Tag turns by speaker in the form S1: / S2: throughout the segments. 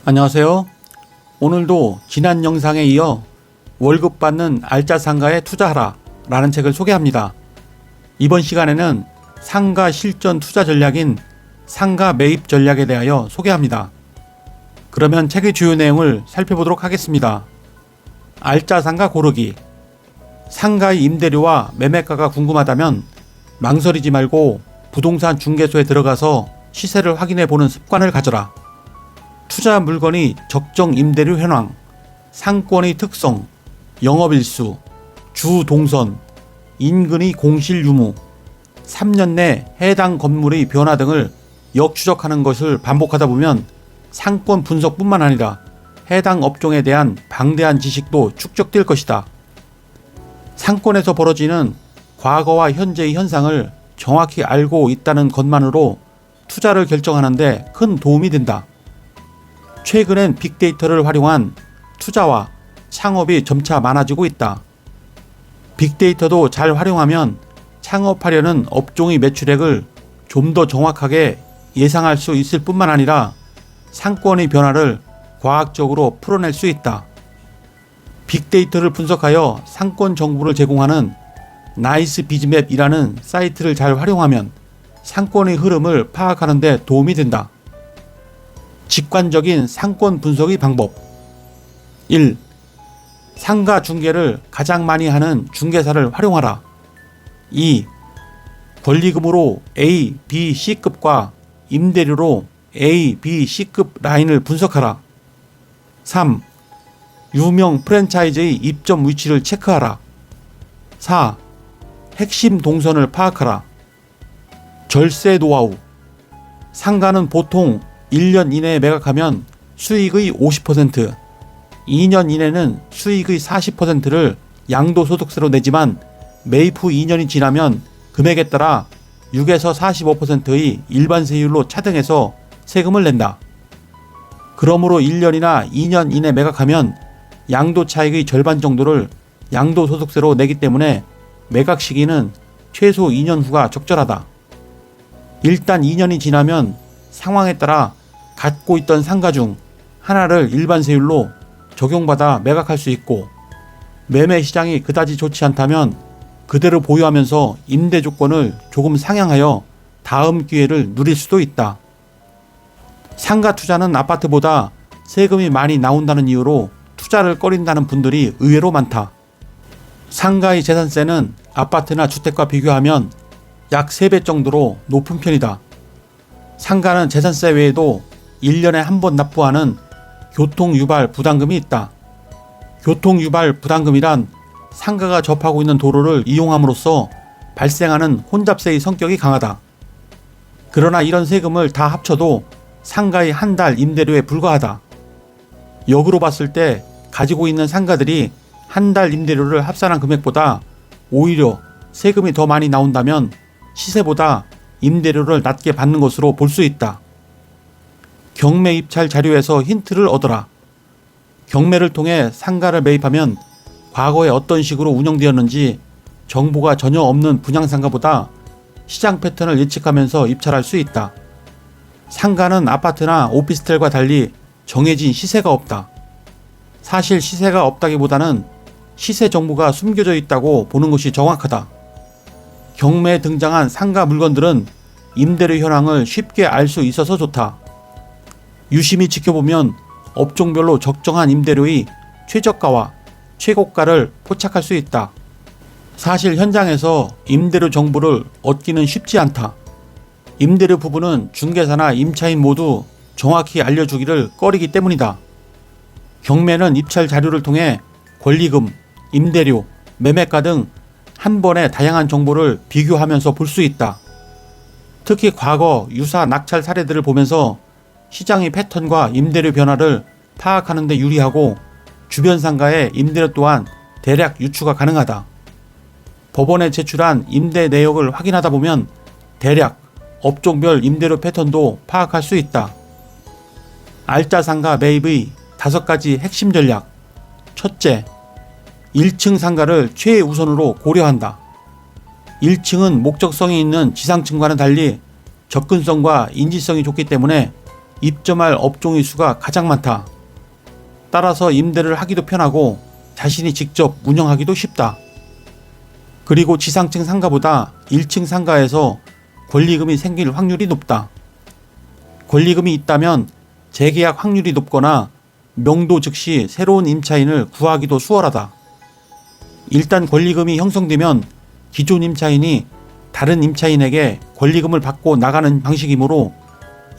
S1: 안녕하세요. 오늘도 지난 영상에 이어 월급 받는 알짜 상가에 투자하라 라는 책을 소개합니다. 이번 시간에는 상가 실전 투자 전략인 상가 매입 전략에 대하여 소개합니다. 그러면 책의 주요 내용을 살펴보도록 하겠습니다. 알짜 상가 고르기. 상가의 임대료와 매매가가 궁금하다면 망설이지 말고 부동산 중개소에 들어가서 시세를 확인해 보는 습관을 가져라. 투자 물건이 적정 임대료 현황, 상권의 특성, 영업일수, 주 동선, 인근의 공실 유무, 3년 내 해당 건물의 변화 등을 역추적하는 것을 반복하다 보면 상권 분석뿐만 아니라 해당 업종에 대한 방대한 지식도 축적될 것이다. 상권에서 벌어지는 과거와 현재의 현상을 정확히 알고 있다는 것만으로 투자를 결정하는데 큰 도움이 된다. 최근엔 빅데이터를 활용한 투자와 창업이 점차 많아지고 있다. 빅데이터도 잘 활용하면 창업하려는 업종의 매출액을 좀 더 정확하게 예상할 수 있을 뿐만 아니라 상권의 변화를 과학적으로 풀어낼 수 있다. 빅데이터를 분석하여 상권 정보를 제공하는 나이스비즈맵이라는 사이트를 잘 활용하면 상권의 흐름을 파악하는 데 도움이 된다. 직관적인 상권 분석의 방법. 1. 상가 중개를 가장 많이 하는 중개사를 활용하라. 2. 권리금으로 A, B, C급과 임대료로 A, B, C급 라인을 분석하라. 3. 유명 프랜차이즈의 입점 위치를 체크하라. 4. 핵심 동선을 파악하라. 절세 노하우. 상가는 보통 1년 이내에 매각하면 수익의 50%, 2년 이내는 수익의 40%를 양도소득세로 내지만 매입 후 2년이 지나면 금액에 따라 6에서 45%의 일반세율로 차등해서 세금을 낸다. 그러므로 1년이나 2년 이내 매각하면 양도 차익의 절반 정도를 양도소득세로 내기 때문에 매각 시기는 최소 2년 후가 적절하다. 일단 2년이 지나면 상황에 따라 갖고 있던 상가 중 하나를 일반 세율로 적용받아 매각할 수 있고, 매매 시장이 그다지 좋지 않다면 그대로 보유하면서 임대 조건을 조금 상향하여 다음 기회를 누릴 수도 있다. 상가 투자는 아파트보다 세금이 많이 나온다는 이유로 투자를 꺼린다는 분들이 의외로 많다. 상가의 재산세는 아파트나 주택과 비교하면 약 3배 정도로 높은 편이다. 상가는 재산세 외에도 1년에 한 번 납부하는 교통유발 부담금이 있다. 교통유발 부담금이란 상가가 접하고 있는 도로를 이용함으로써 발생하는 혼잡세의 성격이 강하다. 그러나 이런 세금을 다 합쳐도 상가의 한 달 임대료에 불과하다. 역으로 봤을 때 가지고 있는 상가들이 한 달 임대료를 합산한 금액보다 오히려 세금이 더 많이 나온다면 시세보다 임대료를 낮게 받는 것으로 볼 수 있다. 경매 입찰 자료에서 힌트를 얻어라. 경매를 통해 상가를 매입하면 과거에 어떤 식으로 운영되었는지 정보가 전혀 없는 분양상가보다 시장 패턴을 예측하면서 입찰할 수 있다. 상가는 아파트나 오피스텔과 달리 정해진 시세가 없다. 사실 시세가 없다기보다는 시세 정보가 숨겨져 있다고 보는 것이 정확하다. 경매에 등장한 상가 물건들은 임대료 현황을 쉽게 알 수 있어서 좋다. 유심히 지켜보면 업종별로 적정한 임대료의 최저가와 최고가를 포착할 수 있다. 사실 현장에서 임대료 정보를 얻기는 쉽지 않다. 임대료 부분은 중개사나 임차인 모두 정확히 알려주기를 꺼리기 때문이다. 경매는 입찰 자료를 통해 권리금, 임대료, 매매가 등 한 번에 다양한 정보를 비교하면서 볼 수 있다. 특히 과거 유사 낙찰 사례들을 보면서 시장의 패턴과 임대료 변화를 파악하는 데 유리하고, 주변 상가의 임대료 또한 대략 유추가 가능하다. 법원에 제출한 임대 내역을 확인하다 보면 대략 업종별 임대료 패턴도 파악할 수 있다. 알짜 상가 매입의 5가지 핵심 전략. 첫째, 1층 상가를 최우선으로 고려한다. 1층은 목적성이 있는 지상층과는 달리 접근성과 인지성이 좋기 때문에 입점할 업종의 수가 가장 많다. 따라서 임대를 하기도 편하고 자신이 직접 운영하기도 쉽다. 그리고 지상층 상가보다 1층 상가에서 권리금이 생길 확률이 높다. 권리금이 있다면 재계약 확률이 높거나 명도 즉시 새로운 임차인을 구하기도 수월하다. 일단 권리금이 형성되면 기존 임차인이 다른 임차인에게 권리금을 받고 나가는 방식이므로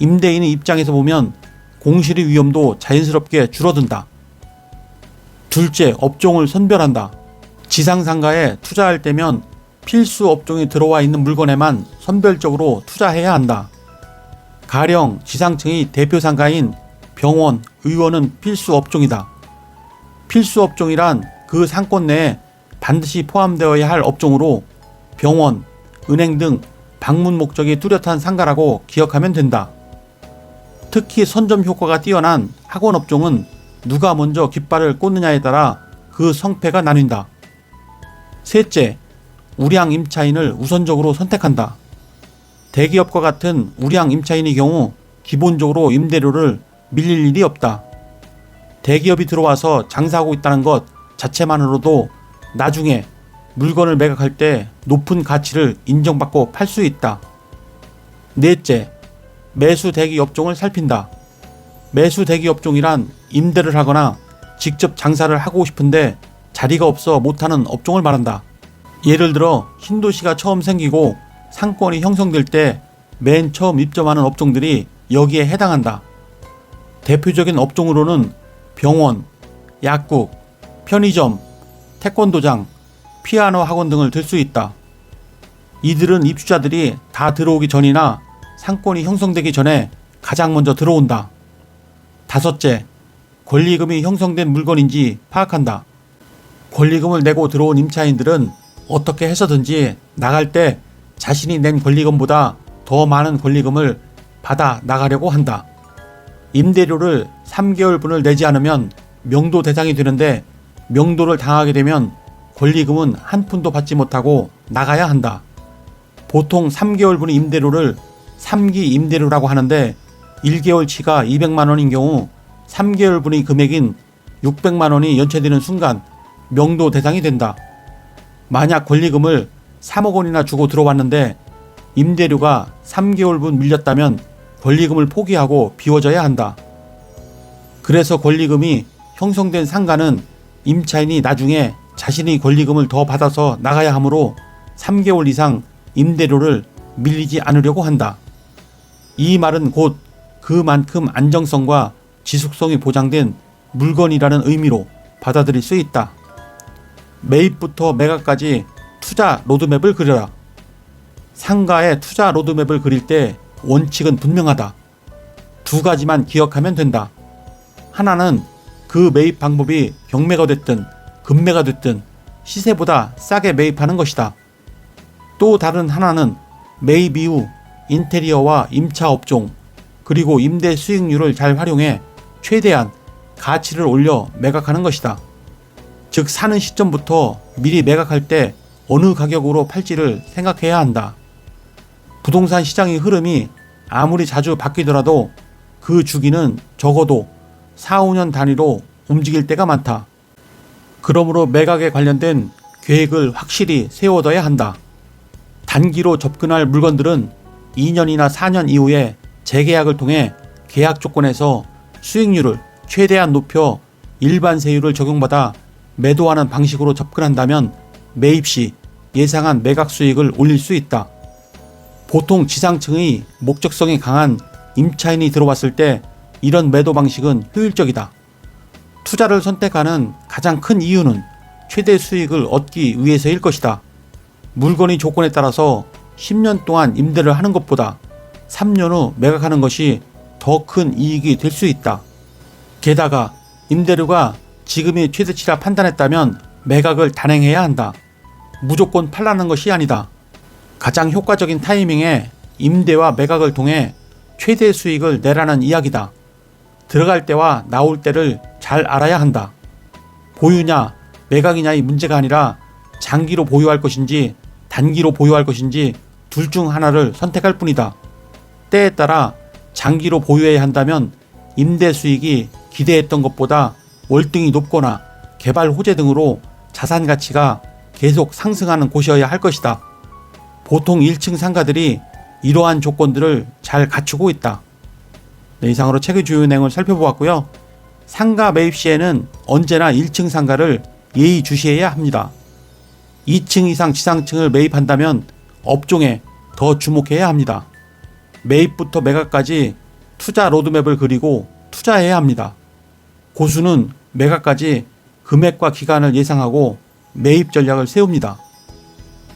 S1: 임대인의 입장에서 보면 공실의 위험도 자연스럽게 줄어든다. 둘째, 업종을 선별한다. 지상상가에 투자할 때면 필수 업종이 들어와 있는 물건에만 선별적으로 투자해야 한다. 가령 지상층의 대표 상가인 병원, 의원은 필수 업종이다. 필수 업종이란 그 상권 내에 반드시 포함되어야 할 업종으로 병원, 은행 등 방문 목적이 뚜렷한 상가라고 기억하면 된다. 특히 선점 효과가 뛰어난 학원 업종은 누가 먼저 깃발을 꽂느냐에 따라 그 성패가 나뉜다. 셋째, 우량 임차인을 우선적으로 선택한다. 대기업과 같은 우량 임차인의 경우 기본적으로 임대료를 밀릴 일이 없다. 대기업이 들어와서 장사하고 있다는 것 자체만으로도 나중에 물건을 매각할 때 높은 가치를 인정받고 팔 수 있다. 넷째, 매수 대기 업종을 살핀다. 매수 대기 업종이란 임대를 하거나 직접 장사를 하고 싶은데 자리가 없어 못하는 업종을 말한다. 예를 들어 신도시가 처음 생기고 상권이 형성될 때 맨 처음 입점하는 업종들이 여기에 해당한다. 대표적인 업종으로는 병원, 약국, 편의점, 태권도장, 피아노 학원 등을 들 수 있다. 이들은 입주자들이 다 들어오기 전이나 상권이 형성되기 전에 가장 먼저 들어온다. 다섯째, 권리금이 형성된 물건인지 파악한다. 권리금을 내고 들어온 임차인들은 어떻게 해서든지 나갈 때 자신이 낸 권리금보다 더 많은 권리금을 받아 나가려고 한다. 임대료를 3개월분을 내지 않으면 명도 대상이 되는데 명도를 당하게 되면 권리금은 한 푼도 받지 못하고 나가야 한다. 보통 3개월분의 임대료를 3기 임대료라고 하는데 1개월치가 200만원인 경우 3개월분의 금액인 600만원이 연체되는 순간 명도 대상이 된다. 만약 권리금을 3억 원이나 주고 들어왔는데 임대료가 3개월분 밀렸다면 권리금을 포기하고 비워져야 한다. 그래서 권리금이 형성된 상가는 임차인이 나중에 자신의 권리금을 더 받아서 나가야 하므로 3개월 이상 임대료를 밀리지 않으려고 한다. 이 말은 곧 그만큼 안정성과 지속성이 보장된 물건이라는 의미로 받아들일 수 있다. 매입부터 매각까지 투자 로드맵을 그려라. 상가의 투자 로드맵을 그릴 때 원칙은 분명하다. 두 가지만 기억하면 된다. 하나는 그 매입 방법이 경매가 됐든 급매가 됐든 시세보다 싸게 매입하는 것이다. 또 다른 하나는 매입 이후 인테리어와 임차 업종 그리고 임대 수익률을 잘 활용해 최대한 가치를 올려 매각하는 것이다. 즉 사는 시점부터 미리 매각할 때 어느 가격으로 팔지를 생각해야 한다. 부동산 시장의 흐름이 아무리 자주 바뀌더라도 그 주기는 적어도 4, 5년 단위로 움직일 때가 많다. 그러므로 매각에 관련된 계획을 확실히 세워둬야 한다. 단기로 접근할 물건들은 2년이나 4년 이후에 재계약을 통해 계약 조건에서 수익률을 최대한 높여 일반 세율을 적용받아 매도하는 방식으로 접근한다면 매입 시 예상한 매각 수익을 올릴 수 있다. 보통 지상층의 목적성이 강한 임차인이 들어왔을 때 이런 매도 방식은 효율적이다. 투자를 선택하는 가장 큰 이유는 최대 수익을 얻기 위해서일 것이다. 물건의 조건에 따라서 10년 동안 임대를 하는 것보다 3년 후 매각하는 것이 더 큰 이익이 될 수 있다. 게다가 임대료가 지금이 최대치라 판단했다면 매각을 단행해야 한다. 무조건 팔라는 것이 아니다. 가장 효과적인 타이밍에 임대와 매각을 통해 최대 수익을 내라는 이야기다. 들어갈 때와 나올 때를 잘 알아야 한다. 보유냐 매각이냐의 문제가 아니라 장기로 보유할 것인지 단기로 보유할 것인지 둘 중 하나를 선택할 뿐이다. 때에 따라 장기로 보유해야 한다면 임대 수익이 기대했던 것보다 월등히 높거나 개발 호재 등으로 자산 가치가 계속 상승하는 곳이어야 할 것이다. 보통 1층 상가들이 이러한 조건들을 잘 갖추고 있다. 네, 이상으로 책의 주요 내용을 살펴보았고요. 상가 매입 시에는 언제나 1층 상가를 예의주시해야 합니다. 2층 이상 지상층을 매입한다면 업종에 더 주목해야 합니다. 매입부터 매각까지 투자 로드맵을 그리고 투자해야 합니다. 고수는 매각까지 금액과 기간을 예상하고 매입 전략을 세웁니다.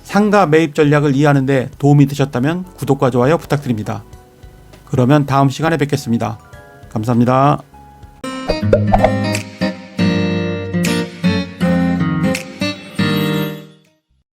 S1: 상가 매입 전략을 이해하는 데 도움이 되셨다면 구독과 좋아요 부탁드립니다. 그러면 다음 시간에 뵙겠습니다. 감사합니다.